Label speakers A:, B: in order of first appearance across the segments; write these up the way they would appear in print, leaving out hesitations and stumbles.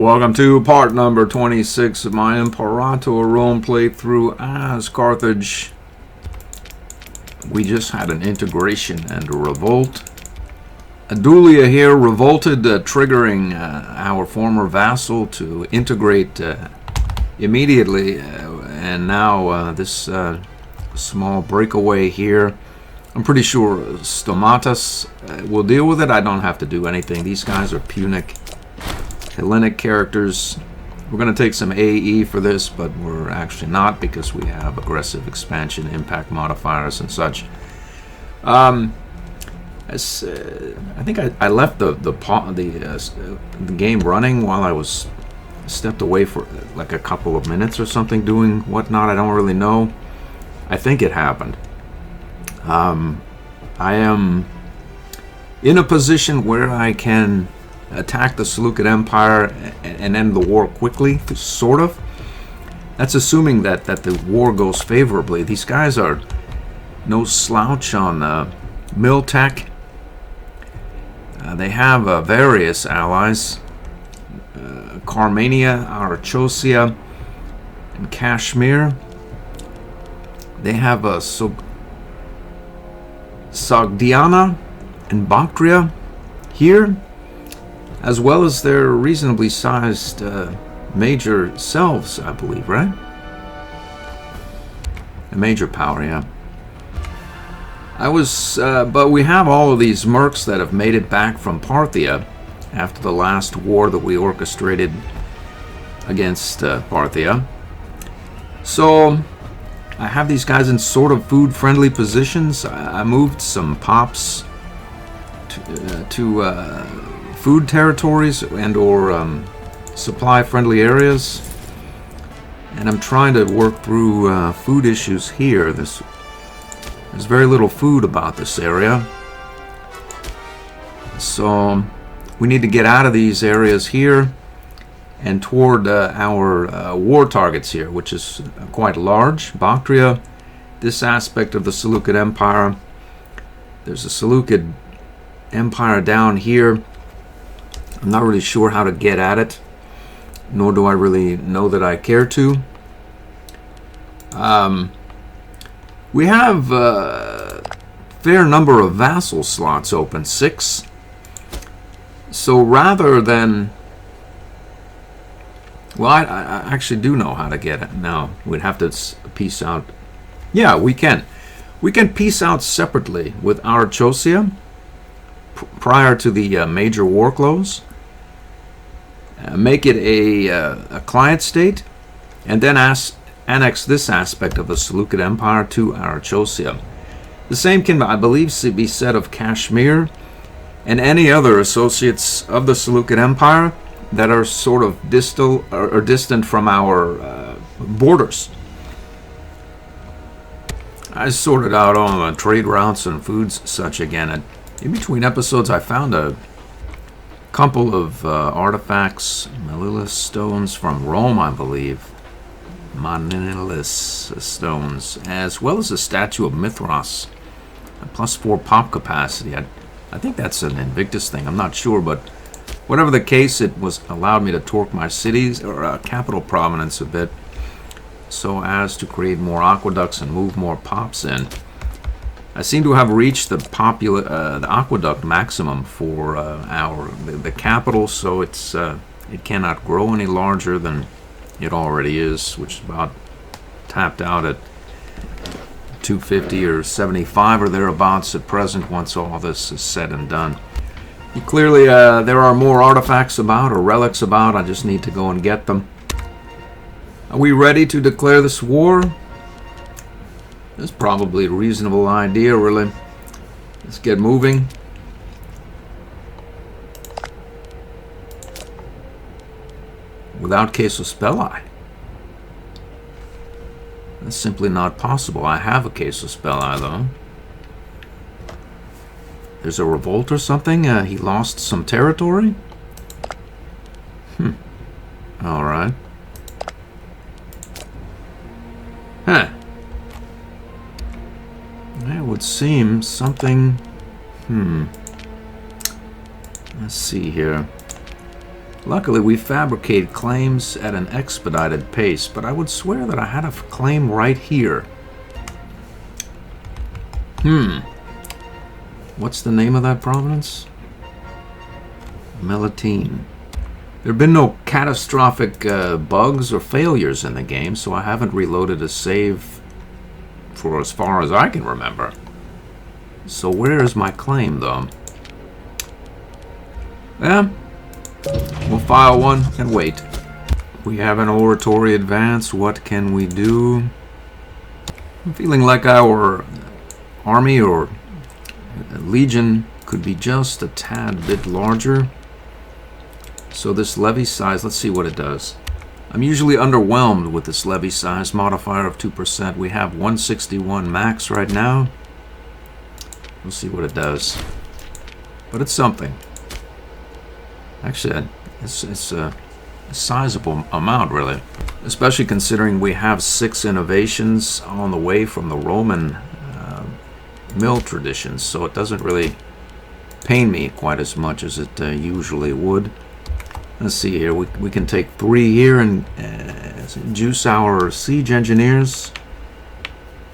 A: Welcome to part number 26 of my Imperator role playthrough as Carthage. We just had an integration and a revolt. Adulia here revolted, triggering our former vassal to integrate immediately, and now this small breakaway here. I'm pretty sure Stomatus will deal with it. I don't have to do anything. These guys are Punic Hellenic characters. We're going to take some AE for this, but we're actually not because we have aggressive expansion, impact modifiers, and such. I think I left the game running while I was stepped away for like a couple of minutes or something, doing whatnot. I don't really know. I think it happened. I am in a position where I can attack the Seleucid Empire and end the war quickly, sort of. That's assuming that the war goes favorably. These guys are no slouch on mill tech. They have various allies. Carmania, Arachosia, and Kashmir. They have Sogdiana and Bactria here, as well as their reasonably sized major selves, I believe, right? A major power, yeah. But we have all of these mercs that have made it back from Parthia after the last war that we orchestrated against Parthia. So I have these guys in sort of food-friendly positions. I moved some pops to food territories and or supply-friendly areas, and I'm trying to work through food issues here. There's very little food about this area, so we need to get out of these areas here and toward our war targets here, which is quite large. Bactria, this aspect of the Seleucid Empire. There's a Seleucid Empire down here. I'm not really sure how to get at it, nor do I really know that I care to. We have a fair number of vassal slots open, 6. So rather than... Well, I actually do know how to get it now. We'd have to piece out... Yeah, we can. We can piece out separately with Arachosia prior to the major war close. Make it a client state, and then annex this aspect of the Seleucid Empire to Arachosia. The same can, I believe, be said of Kashmir and any other associates of the Seleucid Empire that are sort of distant from our borders. I sorted out all the trade routes and foods such again. In between episodes, I found a couple of artifacts, Manilius stones from Rome, I believe. Manilius stones, as well as a statue of Mithras, a +4 pop capacity. I think that's an Invictus thing, I'm not sure, but whatever the case, it was allowed me to torque my cities or capital prominence a bit, so as to create more aqueducts and move more pops in. I seem to have reached the aqueduct maximum for the capital, so it cannot grow any larger than it already is, which is about tapped out at 250 or 75 or thereabouts at present. Once all this is said and done, clearly there are more artifacts about or relics about. I just need to go and get them. Are we ready to declare this war? That's probably a reasonable idea, really. Let's get moving. Without Casus Belli. That's simply not possible. I have a Casus Belli, though. There's a revolt or something? He lost some territory? Alright. Huh. It would seem something... Let's see here. Luckily, we fabricate claims at an expedited pace, but I would swear that I had a claim right here. What's the name of that province? Melatine. There have been no catastrophic bugs or failures in the game, so I haven't reloaded a save for as far as I can remember. So where is my claim, though? Yeah, we'll file one and wait. We have an oratory advance. What can we do? I'm feeling like our army or legion could be just a tad bit larger. So this levy size, let's see what it does. I'm usually underwhelmed with this levy size modifier of 2%. We have 161 max right now. We'll see what it does. But it's something. Actually, it's a sizable amount, really. Especially considering we have 6 innovations on the way from the Roman mill traditions. So it doesn't really pain me quite as much as it usually would. Let's see here. We can take 3 here and juice our siege engineers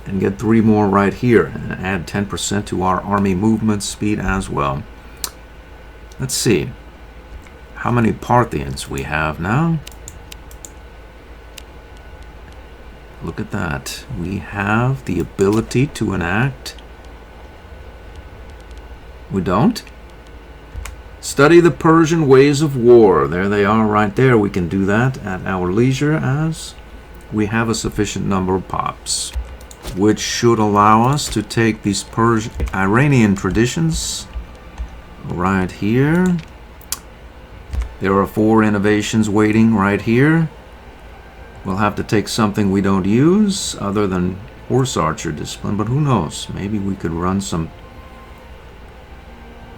A: and get 3 more right here and add 10% to our army movement speed as well. Let's see how many Parthians we have now. Look at that. We have the ability to enact. We don't? Study the Persian ways of war. There they are right there. We can do that at our leisure as we have a sufficient number of pops, which should allow us to take these Iranian traditions right here. There are 4 innovations waiting right here. We'll have to take something we don't use other than horse archer discipline, but who knows? Maybe we could run some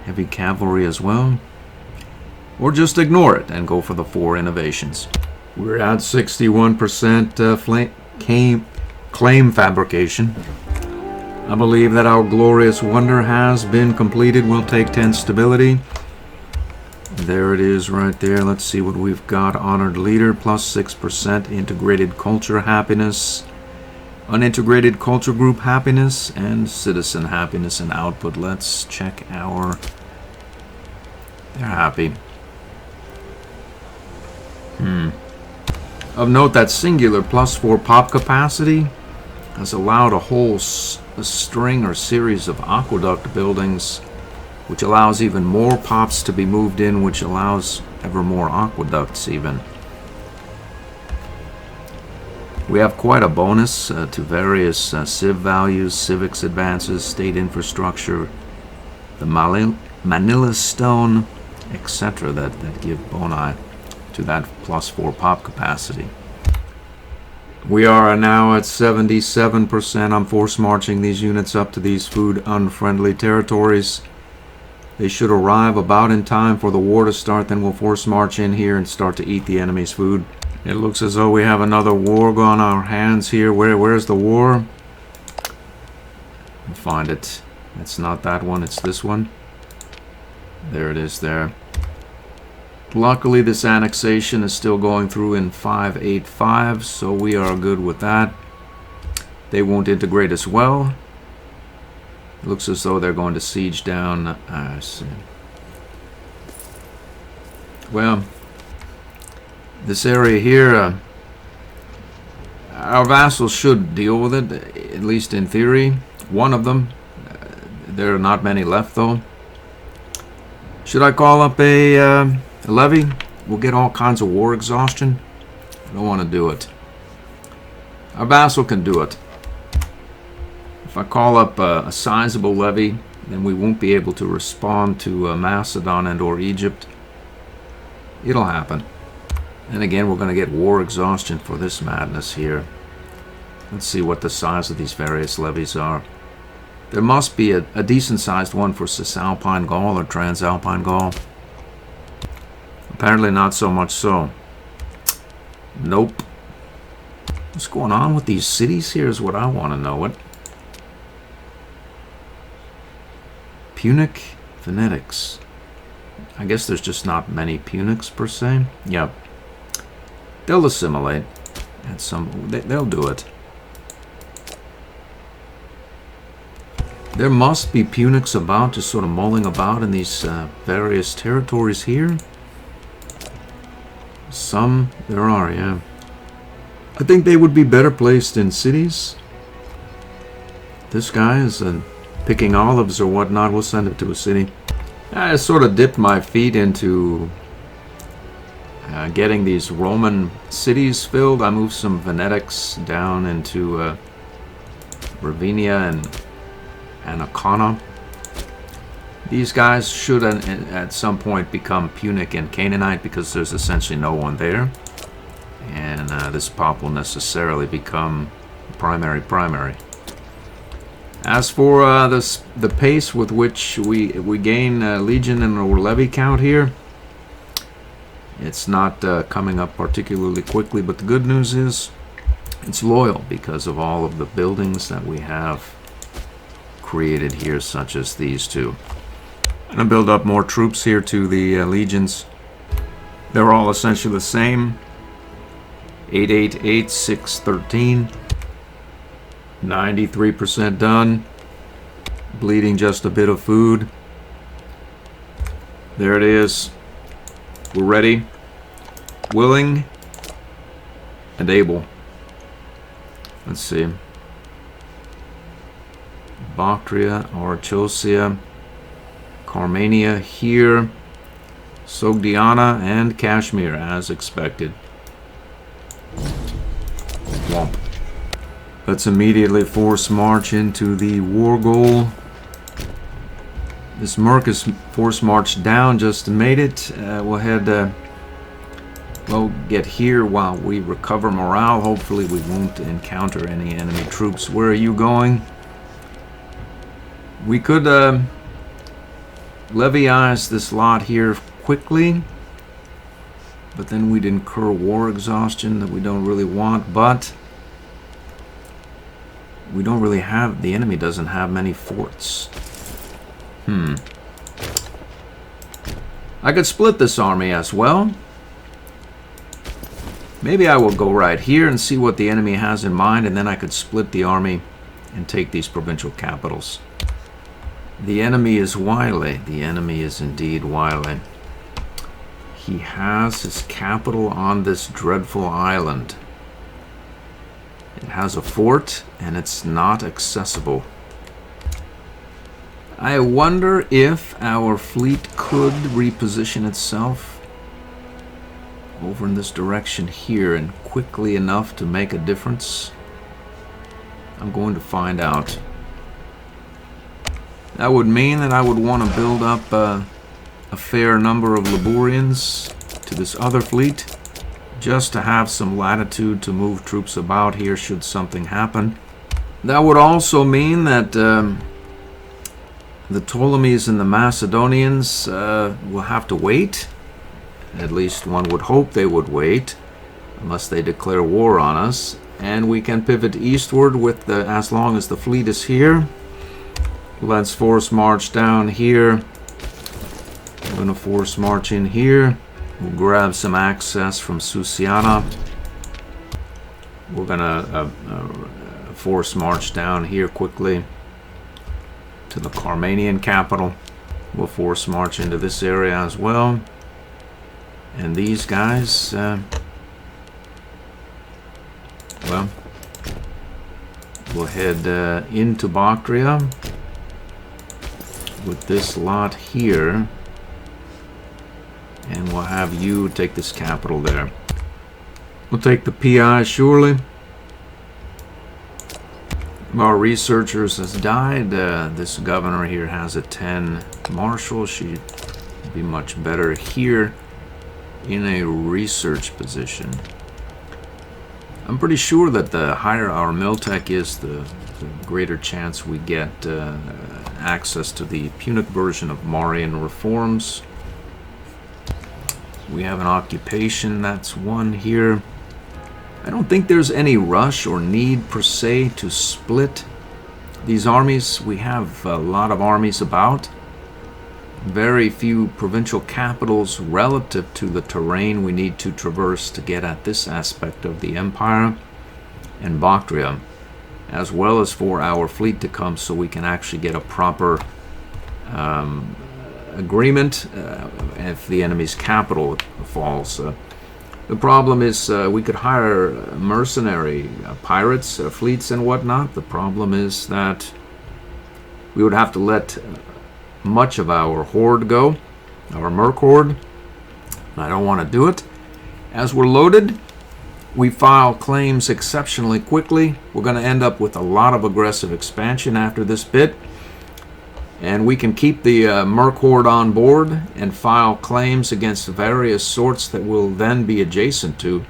A: heavy cavalry as well, or just ignore it and go for the 4 innovations. We're at 61% claim fabrication. I believe that our glorious wonder has been completed. We'll take 10 stability. There it is right there. Let's see what we've got. Honored leader plus 6%, integrated culture happiness, unintegrated culture group happiness, and citizen happiness and output. Let's check our... They're happy. Of note that singular plus 4 pop capacity has allowed a whole string or series of aqueduct buildings, which allows even more pops to be moved in, which allows ever more aqueducts even. We have quite a bonus to various civ values, civics advances, state infrastructure, the Manila stone, etc. that give boni to that plus 4 pop capacity. We are now at 77%. I'm force marching these units up to these food unfriendly territories. They should arrive about in time for the war to start, then we'll force march in here and start to eat the enemy's food. It looks as though we have another war on our hands here. Where's the war? We'll find it. It's not that one, it's this one. There it is there. Luckily, this annexation is still going through in 585, so we are good with that. They won't integrate as well. It looks as though they're going to siege down. Well, this area here, our vassals should deal with it, at least in theory. One of them. There are not many left, though. Should I call up a levy? We'll get all kinds of war exhaustion. I don't want to do it. Our vassal can do it. If I call up a sizable levy, then we won't be able to respond to Macedon and or Egypt. It'll happen. And again, we're going to get war exhaustion for this madness here. Let's see what the size of these various levies are. There must be a decent-sized one for Cisalpine Gaul or Transalpine Gaul. Apparently not so much so. Nope. What's going on with these cities here is what I want to know. What? Punic phonetics. I guess there's just not many Punics per se. Yep. They'll assimilate. At they'll do it. There must be Punics about, just sort of mulling about in these various territories here. Some there are, yeah. I think they would be better placed in cities. This guy is picking olives or whatnot. We'll send him to a city. I sort of dipped my feet into getting these Roman cities filled. I moved some Venetics down into Ravenna and Ancona. These guys should at some point become Punic and Canaanite because there's essentially no one there. And this pop will necessarily become primary. As for the pace with which we gain legion and or levy count here, it's not coming up particularly quickly, but the good news is it's loyal because of all of the buildings that we have created here, such as these two. I'm going to build up more troops here to the legions. They're all essentially the same. 888, 613. 93% done. Bleeding just a bit of food. There it is. We're ready, willing, and able. Let's see. Bactria, Orchosia, Carmania here, Sogdiana, and Kashmir as expected. Womp. Let's immediately force march into the war goal. This Merc is force marched down, just made it. We'll head, we'll get here while we recover morale. Hopefully we won't encounter any enemy troops. Where are you going? We could levyize this lot here quickly, but then we'd incur war exhaustion that we don't really want, but we don't really have, the enemy doesn't have many forts. I could split this army as well. Maybe I will go right here and see what the enemy has in mind, and then I could split the army and take these provincial capitals. The enemy is wily. The enemy is indeed wily. He has his capital on this dreadful island. It has a fort, and it's not accessible. I wonder if our fleet could reposition itself over in this direction here and quickly enough to make a difference. I'm going to find out. That would mean that I would want to build up a fair number of Liburians to this other fleet, just to have some latitude to move troops about here should something happen. That would also mean that the Ptolemies and the Macedonians will have to wait. At least one would hope they would wait, unless they declare war on us. And we can pivot eastward with as long as the fleet is here. Let's force march down here. We're going to force march in here. We'll grab some access from Susiana. We're going to force march down here quickly to the Carmanian capital. We'll force march into this area as well. And these guys, well, we'll head into Bactria with this lot here. And we'll have you take this capital there. We'll take the PI, surely. Our researchers has died. This governor here has a 10 marshal. She'd be much better here in a research position. I'm pretty sure that the higher our Miltech is, the greater chance we get access to the Punic version of Marian reforms. We have an occupation, that's one here. I don't think there's any rush or need per se to split these armies. We have a lot of armies about. very few provincial capitals relative to the terrain we need to traverse to get at this aspect of the empire and Bactria, as well as for our fleet to come so we can actually get a proper agreement if the enemy's capital falls. The problem is we could hire mercenary pirates, fleets and whatnot. The problem is that we would have to let much of our horde go, our merc horde. I don't want to do it. As we're loaded, we file claims exceptionally quickly. We're going to end up with a lot of aggressive expansion after this bit. And we can keep the merc horde on board and file claims against various sorts that will then be adjacent to,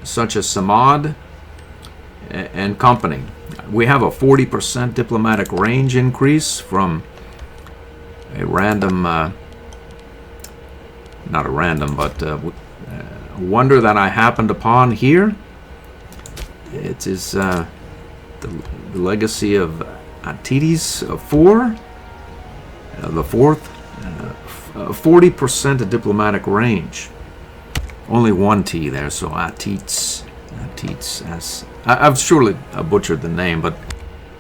A: such as Samad and company. We have a 40% diplomatic range increase from a random, not a random, but a wonder that I happened upon here. It is the legacy of Atides 4, the fourth, 40% of diplomatic range. Only one T there, so Atides, as I've surely butchered the name, but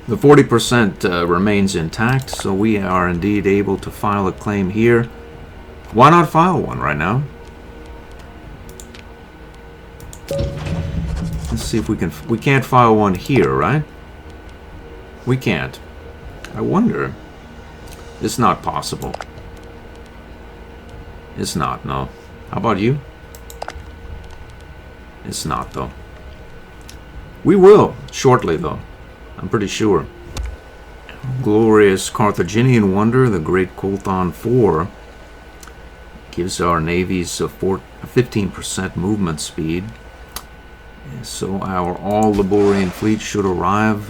A: the 40% remains intact, so we are indeed able to file a claim here. Why not file one right now? Let's see if we can. We can't file one here, right? We can't. I wonder. It's not possible. It's not, no. How about you? It's not, though. We will, shortly, though. I'm pretty sure. Glorious Carthaginian wonder, the Great Colthon 4, gives our navies a 15% movement speed. So our all-Liborian fleet should arrive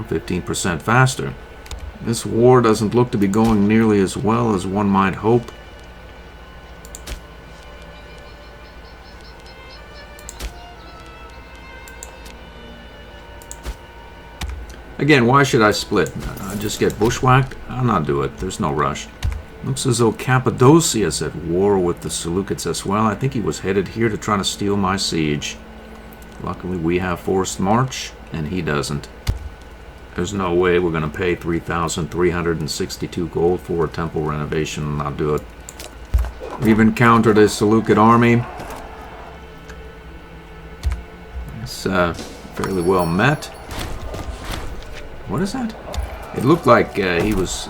A: 15% faster. This war doesn't look to be going nearly as well as one might hope. Again, why should I split? I just get bushwhacked? I'll not do it. There's no rush. Looks as though Cappadocia is at war with the Seleucids as well. I think he was headed here to try to steal my siege. Luckily, we have forced march, and he doesn't. There's no way we're going to pay 3,362 gold for a temple renovation and not do it. We've encountered a Seleucid army. It's fairly well met. What is that? It looked like he was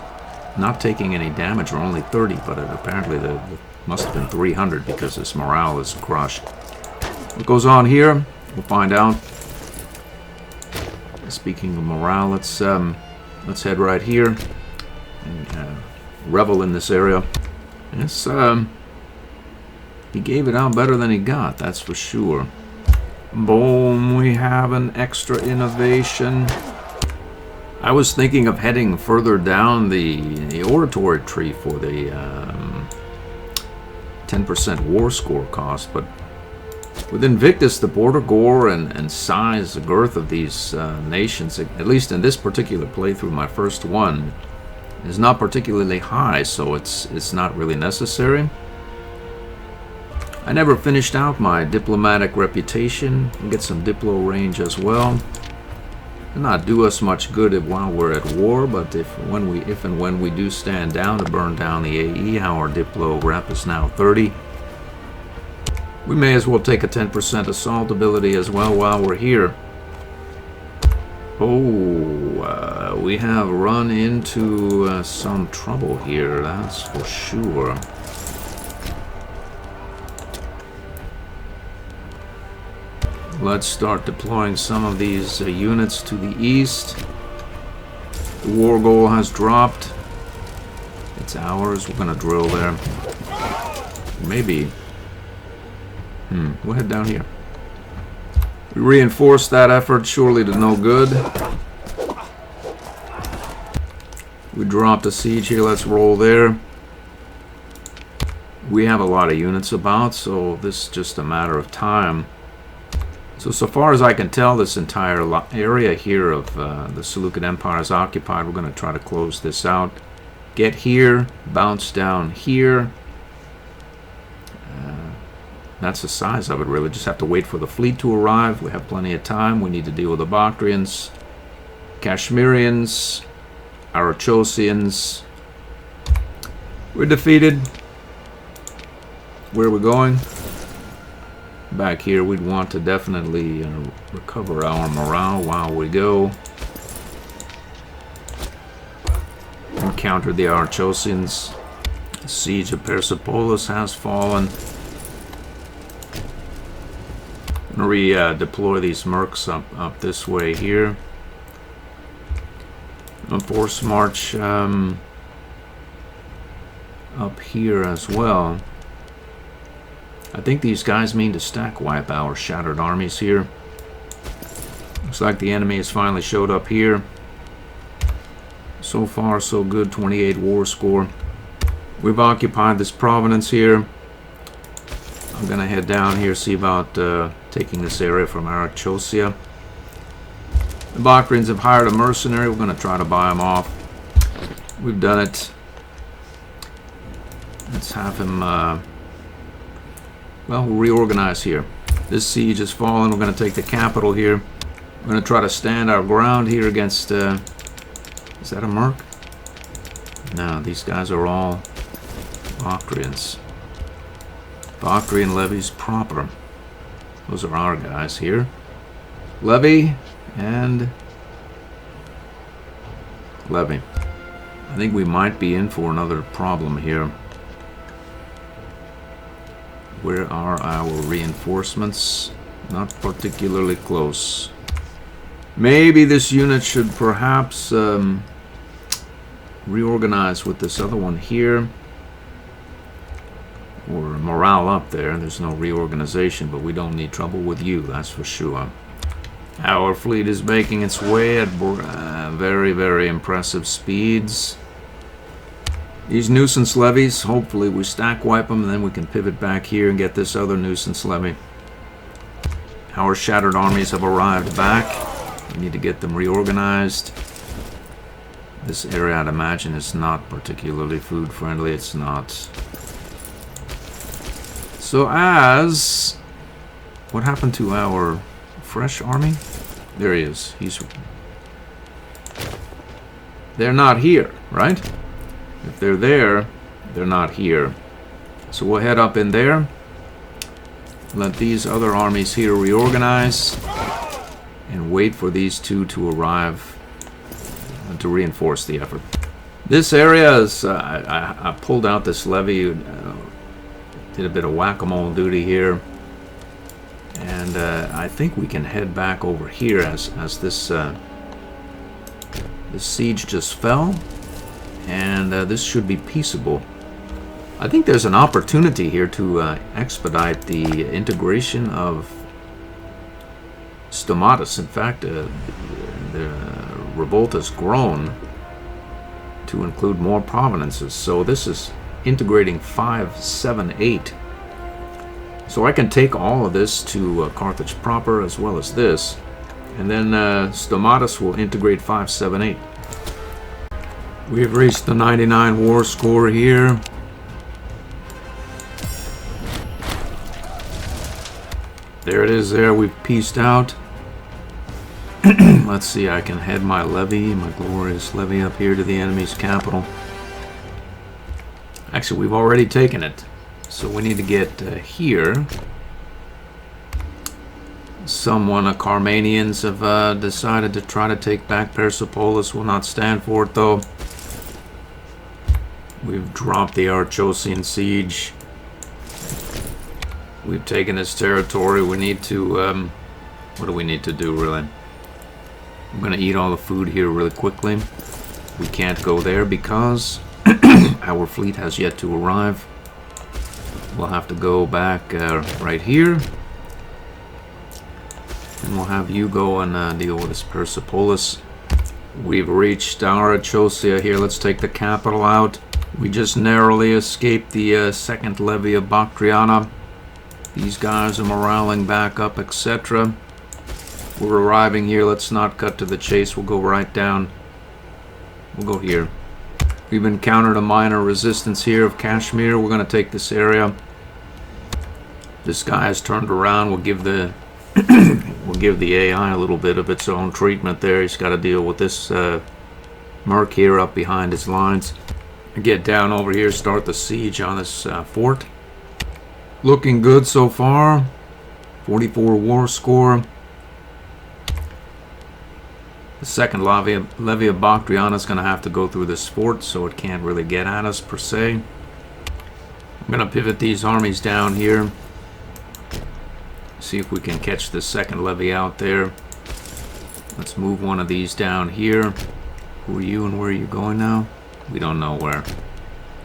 A: not taking any damage, or only 30, but apparently it must have been 300 because his morale is crushed. What goes on here? We'll find out. Speaking of morale, let's head right here and revel in this area. Yes, he gave it out better than he got, that's for sure. Boom, we have an extra innovation. I was thinking of heading further down the oratory tree for the 10% war score cost, but with Invictus, the border gore and size, the girth of these nations, at least in this particular playthrough, my first one, is not particularly high, so it's not really necessary. I never finished out my diplomatic reputation. We'll get some diplo range as well. It'll not do us much good while we're at war, but if and when we do stand down to burn down the AE, our diplo rep is now 30. We may as well take a 10% assault ability as well while we're here. Oh, we have run into some trouble here, that's for sure. Let's start deploying some of these units to the east. The war goal has dropped. It's ours. We're going to drill there. Maybe. We'll head down here. We reinforced that effort, surely to no good. We dropped a siege here. Let's roll there. We have a lot of units about, so this is just a matter of time. So far as I can tell, this entire area here of the Seleucid Empire is occupied. We're going to try to close this out. get here, bounce down here. That's the size of it, really. Just have to wait for the fleet to arrive. We have plenty of time. We need to deal with the Bactrians, Kashmirians, Arachosians. We're defeated. Where are we going? Back here, we'd want to definitely recover our morale while we go. Encounter the Arachosians. The siege of Persepolis has fallen. Redeploy these mercs up this way here. A force march up here as well. I think these guys mean to stack wipe our shattered armies here. Looks like the enemy has finally showed up here. So far so good, 28 war score. We've occupied this province here. I'm gonna head down here, see about taking this area from Arachosia. The Bactrians have hired a mercenary. We're gonna try to buy him off. We've done it. Let's have him, well, we'll reorganize here. This siege has fallen. We're gonna take the capital here. We're gonna try to stand our ground here against, is that a merc? No, these guys are all Bactrians. Bactrian levies proper. Those are our guys here. Levy and Levy. I think we might be in for another problem here. Where are our reinforcements? Not particularly close. Maybe this unit should perhaps reorganize with this other one here. Or morale up there. There's no reorganization, but we don't need trouble with you, that's for sure. Our fleet is making its way at very, very impressive speeds. These nuisance levies, hopefully we stack wipe them, and then we can pivot back here and get this other nuisance levy. Our shattered armies have arrived back. We need to get them reorganized. This area, I'd imagine, is not particularly food friendly. It's not. So what happened to our fresh army? There he is. They're not here, right? If they're there, they're not here. So we'll head up in there. Let these other armies here reorganize. And wait for these two to arrive to reinforce the effort. This area is, I pulled out this levy. Did a bit of whack-a-mole duty here, and I think we can head back over here as this siege just fell, and this should be peaceable. I think there's an opportunity here to expedite the integration of Stomatus. In fact, the revolt has grown to include more provinces, so this is integrating 5, 7, 8. So I can take all of this to Carthage proper as well as this, and then Stomatus will integrate 5, 7, 8. We've reached the 99 war score here. There it is there, we've pieced out. Let's see, I can head my levy, my glorious levy up here to the enemy's capital. Actually, we've already taken it, so we need to get here. The Carmanians have decided to try to take back Persepolis. Will not stand for it, though. We've dropped the Arachosian siege. We've taken this territory. We need to, what do we need to do, really? I'm going to eat all the food here really quickly. We can't go there because our fleet has yet to arrive. We'll have to go back right here. And we'll have you go and deal with this Persepolis. We've reached Arachosia here. Let's take the capital out. We just narrowly escaped the second levy of Bactriana. These guys are moraling back up, etc. We're arriving here. Let's not cut to the chase. We'll go right down. We'll go here. We've encountered a minor resistance here of Kashmir. We're going to take this area. This guy has turned around. We'll give the we'll give the AI a little bit of its own treatment there. He's got to deal with this merc here up behind his lines. Get down over here, start the siege on this fort. Looking good so far. 44 war score. The second levy of Bactriana is going to have to go through this fort, so it can't really get at us per se. I'm going to pivot these armies down here. See if we can catch the second levy out there. Let's move one of these down here. Who are you and where are you going now? We don't know where.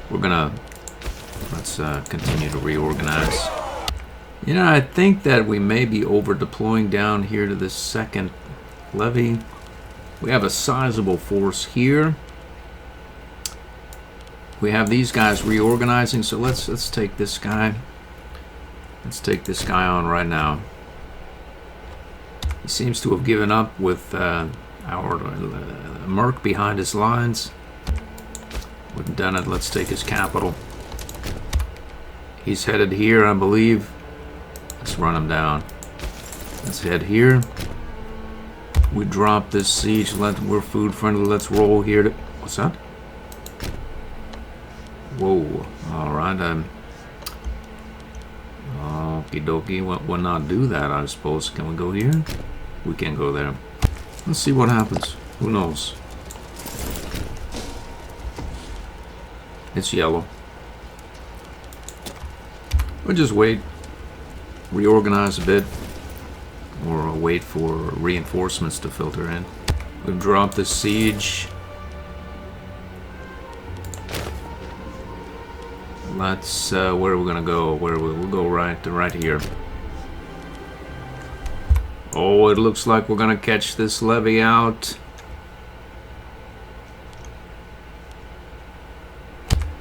A: We're going to... Let's continue to reorganize. You know, I think that we may be over deploying down here to this second levy. We have a sizable force here. We have these guys reorganizing, so let's take this guy. Let's take this guy on right now. He seems to have given up with our merc behind his lines. We've done it. Let's take his capital. He's headed here, I believe. Let's run him down. Let's head here. We drop this siege. We're food friendly. Let's roll here. What's that? Whoa. Alright. Okie dokie. We'll not do that, I suppose. Can we go here? We can't go there. Let's see what happens. Who knows? It's yellow. We'll just wait. Reorganize a bit. Or wait for reinforcements to filter in. We've dropped the siege. Let's, where are we gonna go? We'll go right here. Oh, it looks like we're gonna catch this levy out.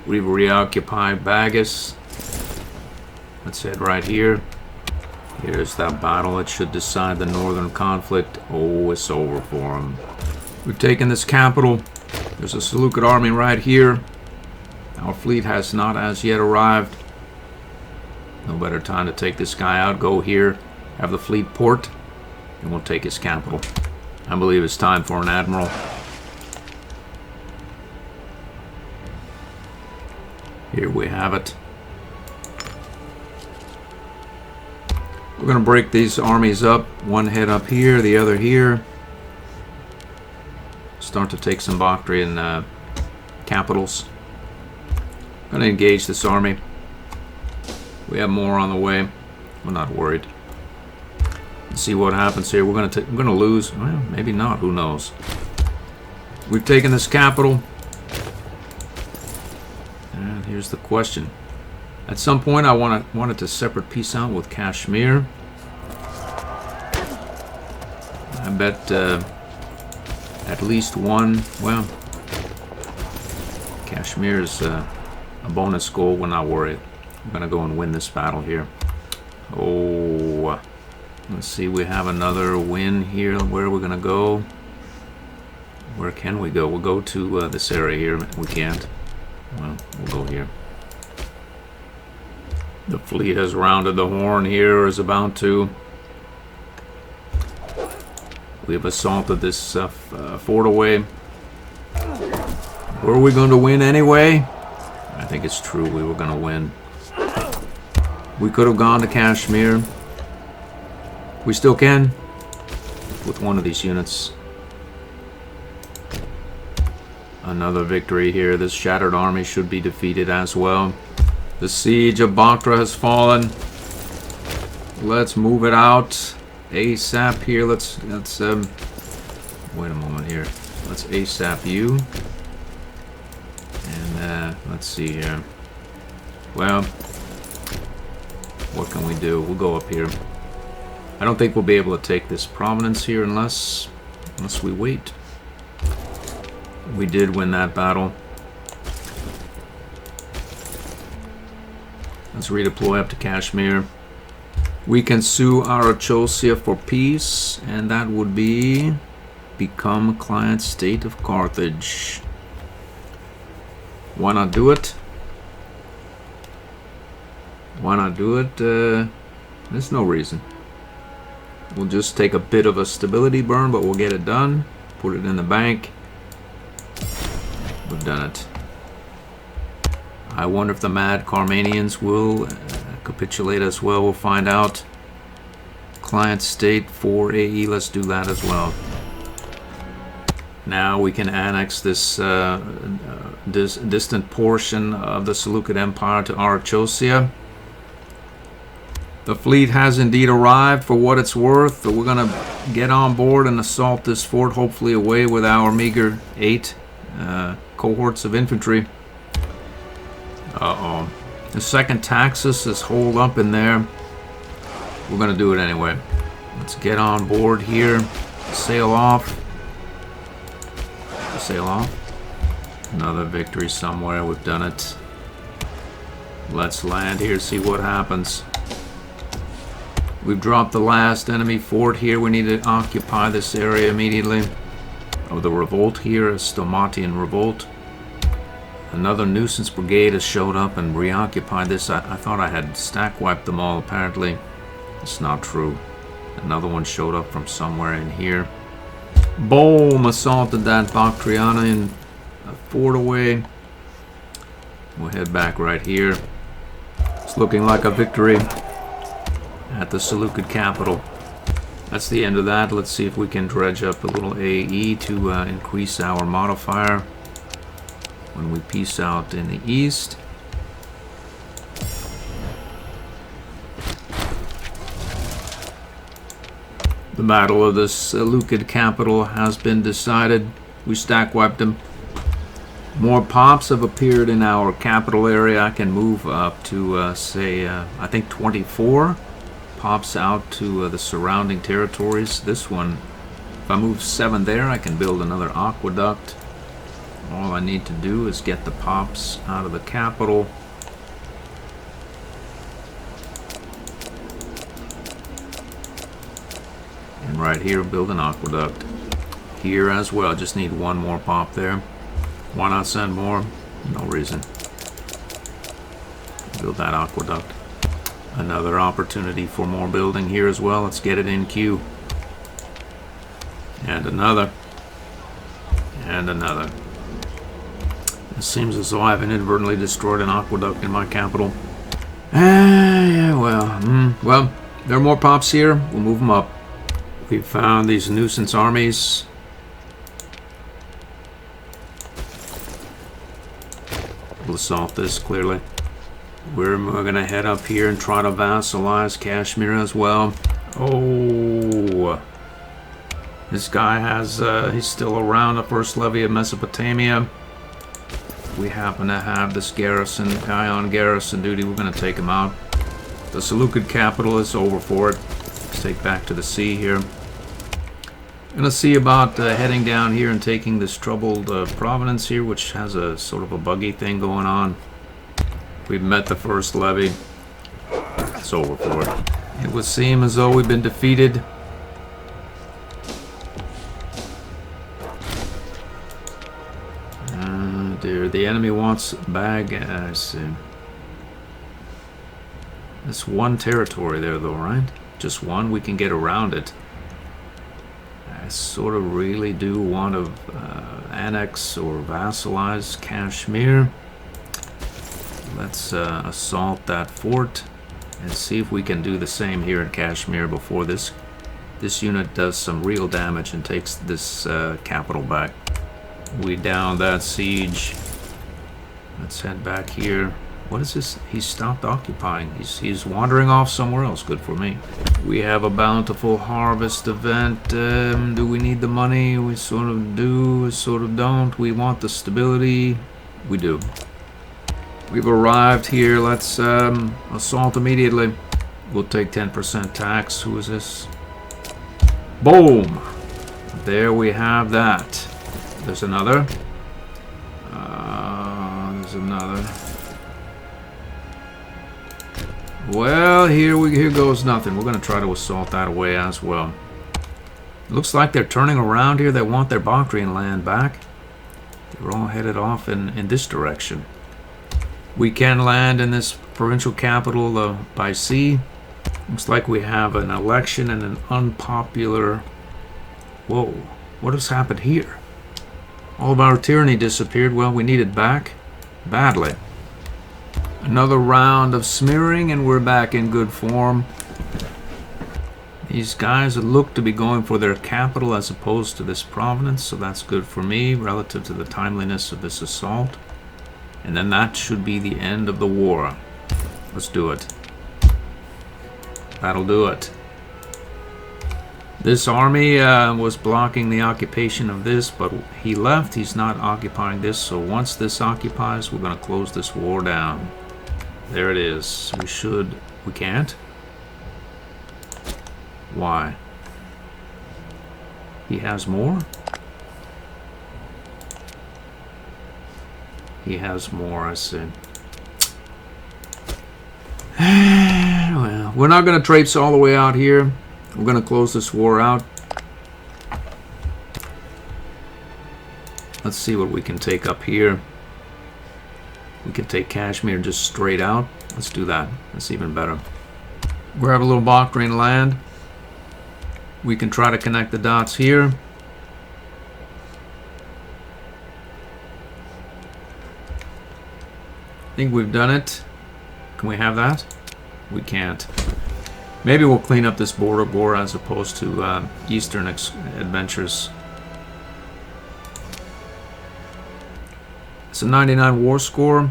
A: We've reoccupied Bagus. Let's head right here. Here's that battle that should decide the northern conflict. Oh, it's over for him. We've taken this capital. There's a Seleucid army right here. Our fleet has not as yet arrived. No better time to take this guy out. Go here, have the fleet port, and we'll take his capital. I believe it's time for an admiral. Here we have it. We're going to break these armies up. One head up here, the other here. Start to take some Bactrian capitals. Going to engage this army. We have more on the way. We're not worried. Let's see what happens here. We're going to lose. Well, maybe not. Who knows? We've taken this capital. And here's the question. At some point, I wanted to separate peace out with Kashmir. I bet at least one. Well, Kashmir is a bonus goal. We're not worried. I'm gonna go and win this battle here. Oh, let's see. We have another win here. Where are we gonna go? Where can we go? We'll go to this area here. We can't. Well, we'll go here. The fleet has rounded the horn here, or is about to. We have assaulted this fort away. Were we going to win anyway? I think it's true we were going to win. We could have gone to Kashmir. We still can with one of these units. Another victory here. This shattered army should be defeated as well. The siege of Bactra has fallen. Let's move it out ASAP here. Let's wait a moment here. Let's ASAP you. And let's see here. Well, what can we do? We'll go up here. I don't think we'll be able to take this prominence here unless we wait. We did win that battle. Let's redeploy up to Kashmir. We can sue Arachosia for peace, and that would be become client state of Carthage. Why not do it? Why not do it? There's no reason. We'll just take a bit of a stability burn, but we'll get it done. Put it in the bank. We've done it. I wonder if the mad Carmanians will capitulate as well. We'll find out. Client state for AE. Let's do that as well. Now we can annex this distant portion of the Seleucid Empire to Arachosia. The fleet has indeed arrived for what it's worth. We're going to get on board and assault this fort, hopefully away with our meager 8 cohorts of infantry. Uh-oh. The second Taxus is holed up in there. We're going to do it anyway. Let's get on board here. Sail off. Sail off. Another victory somewhere. We've done it. Let's land here, see what happens. We've dropped the last enemy fort here. We need to occupy this area immediately. Oh, the revolt here, a Stomatian revolt. Another nuisance brigade has showed up and reoccupied this. I thought I had stack wiped them all. Apparently, it's not true. Another one showed up from somewhere in here. Boom! Assaulted that Bactriana fort away. We'll head back right here. It's looking like a victory at the Seleucid capital. That's the end of that. Let's see if we can dredge up a little AE to increase our modifier when we peace out in the east. The battle of the Seleucid capital has been decided. We stack wiped them. More pops have appeared in our capital area. I can move up to say I think 24 pops out to the surrounding territories. This one, if I move 7 there, I can build another aqueduct. All I need to do is get the pops out of the capital. And right here, build an aqueduct. Here as well, just need 1 more pop there. Why not send more? No reason. Build that aqueduct. Another opportunity for more building here as well. Let's get it in queue. And another. And another. It seems as though I've inadvertently destroyed an aqueduct in my capital. Yeah, well, there are more pops here. We'll move them up. We've found these nuisance armies. We'll assault this clearly. We're going to head up here and try to vassalize Kashmir as well. Oh, this guy has, he's still around, the first levy of Mesopotamia. We happen to have this garrison guy on garrison duty. We're going to take him out. The Seleucid capital is over for it. Let's take back to the sea here. I'm going to see about heading down here and taking this troubled province here, which has a sort of a buggy thing going on. We've met the first levy. It's over for it. It would seem as though we've been defeated. Dear, the enemy wants bag. I see. That's 1 territory there, though, right? Just 1. We can get around it. I sort of really do want to annex or vassalize Kashmir. Let's assault that fort and see if we can do the same here in Kashmir before this unit does some real damage and takes this capital back. We downed that siege. Let's head back here. What is this? He's stopped occupying. He's wandering off somewhere else. Good for me. We have a bountiful harvest event. Do we need the money? We sort of do, we sort of don't. We want the stability. We do. We've arrived here. Let's assault immediately. We'll take 10% tax. Who is this? Boom! There we have that. There's another. There's another. Well, here goes nothing. We're going to try to assault that away as well. Looks like they're turning around here. They want their Bactrian land back. They're all headed off in this direction. We can land in this provincial capital by sea. Looks like we have an election and an unpopular... Whoa, what has happened here? All of our tyranny disappeared. Well, we need it back badly. Another round of smearing and we're back in good form. These guys look to be going for their capital as opposed to this province, so that's good for me relative to the timeliness of this assault. And then that should be the end of the war. Let's do it. That'll do it. This army was blocking the occupation of this, but he left. He's not occupying this, so once this occupies, we're going to close this war down. There it is. We can't? Why? He has more? He has more, I see. Well, we're not going to traipse all the way out here. We're going to close this war out. Let's see what we can take up here. We can take Kashmir just straight out. Let's do that. That's even better. Grab a little Bactrian land. We can try to connect the dots here. I think we've done it. Can we have that? We can't. Maybe we'll clean up this border war as opposed to Eastern adventures. It's a 99 war score.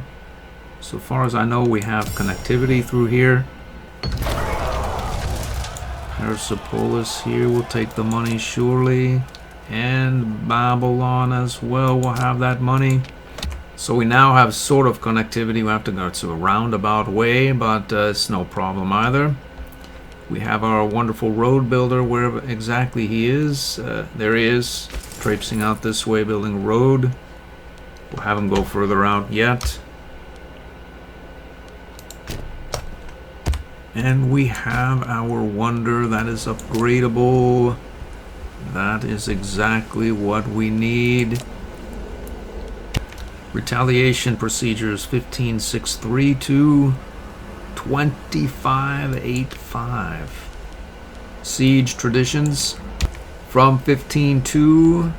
A: So far as I know, we have connectivity through here. Persepolis here will take the money surely. And Babylon as well will have that money. So we now have sort of connectivity. We have to go to a roundabout way, but it's no problem either. We have our wonderful road builder, wherever exactly he is. There he is, traipsing out this way, building a road. We'll have him go further out yet. And we have our wonder that is upgradable. That is exactly what we need. Retaliation procedures 15.632 25.85. Siege traditions from 15.2 to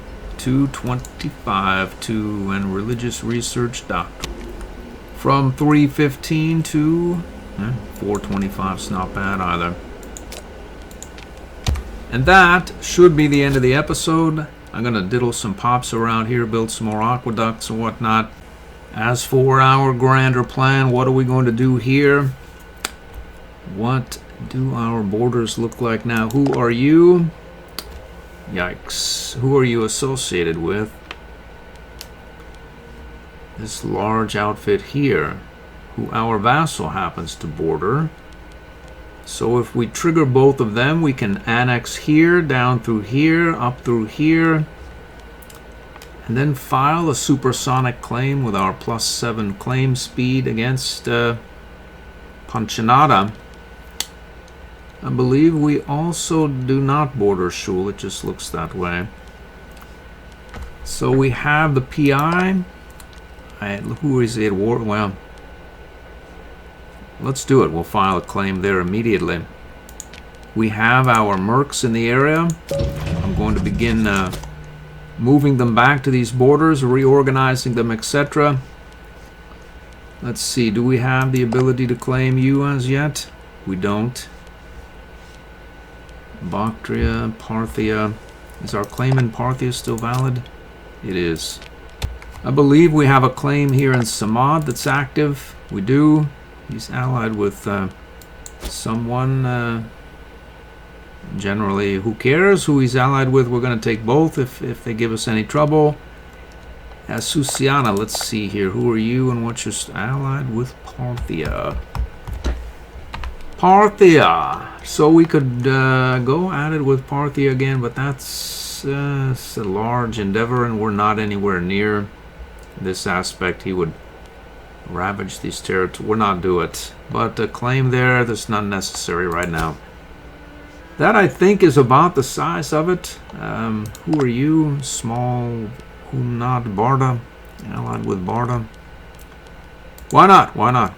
A: 25.2, and religious research doctrine from 3.15 to 4.25. It's not bad either. And that should be the end of the episode. I'm going to diddle some pops around here, build some more aqueducts and whatnot. As for our grander plan, what are we going to do here? What do our borders look like now? Who are you? Yikes. Who are you associated with? This large outfit here, who our vassal happens to border. So if we trigger both of them, we can annex here, down through here, up through here, and then file a supersonic claim with our +7 claim speed against Panchanada. I believe we also do not border Shul, it just looks that way. So we have the PI. Who is it? Well, let's do it. We'll file a claim there immediately. We have our mercs in the area. I'm going to begin moving them back to these borders, reorganizing them, etc. Let's see. Do we have the ability to claim you as yet? We don't. Bactria, Parthia. Is our claim in Parthia still valid? It is. I believe we have a claim here in Samad that's active. We do. He's allied with someone. Generally, who cares who he's allied with? We're going to take both if they give us any trouble. Susiana, let's see here. Who are you and what's your allied with? Parthia. Parthia. So we could go at it with Parthia again, but that's a large endeavor, and we're not anywhere near this aspect. He would ravage these territories. We're not do it. But a claim there, that's not necessary right now. That, I think, is about the size of it. Who are you? Small Hunad Barda. Allied with Barda. Why not? Why not?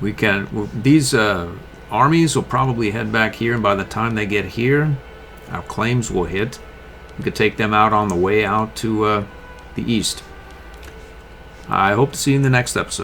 A: We can. These armies will probably head back here, and by the time they get here, our claims will hit. We could take them out on the way out to the east. I hope to see you in the next episode.